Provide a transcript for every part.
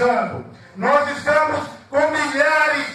paralisando. Nós estamos com milhões,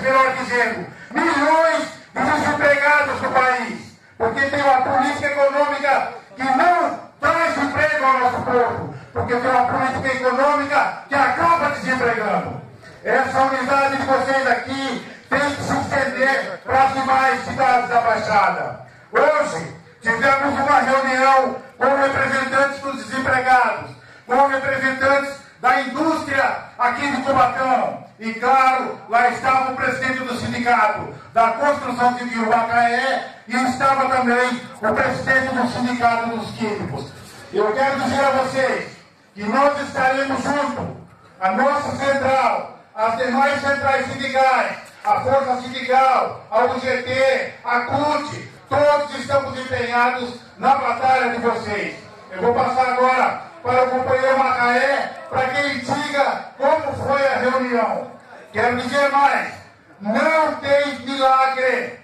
melhor dizendo, milhões de desempregados no país, porque tem uma política econômica que não traz emprego ao nosso povo, porque tem uma política econômica que acaba desempregando. Essa unidade de vocês aqui tem que se estender para as demais cidades da Baixada. Hoje, tivemos uma reunião com representantes dos desempregados, com representantes da indústria aqui de Cubatão. E, claro, lá estava o presidente do sindicato da construção civil Macaé e estava também o presidente do sindicato dos químicos. Eu quero dizer a vocês que nós estaremos juntos, a nossa central, as demais centrais sindicais, a Força Sindical, a UGT, a CUT, todos estamos empenhados na batalha de vocês. Eu vou passar agora para o companheiro Macaé, para que ele diga como foi a reunião. Quero dizer mais, não tem milagre,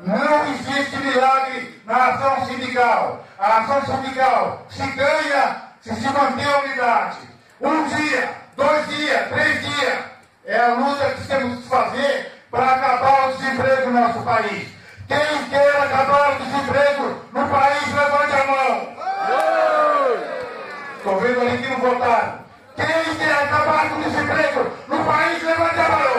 não existe milagre na ação sindical. A ação sindical se ganha se mantém a unidade. Um dia, 2 dias, 3 dias, é a luta que temos que fazer para acabar o desemprego no nosso país. Quem quer acabar o desemprego no país, levante a mão. Estou vendo ali que não votaram. Quem quer acabar com o desemprego no país, levante a mão.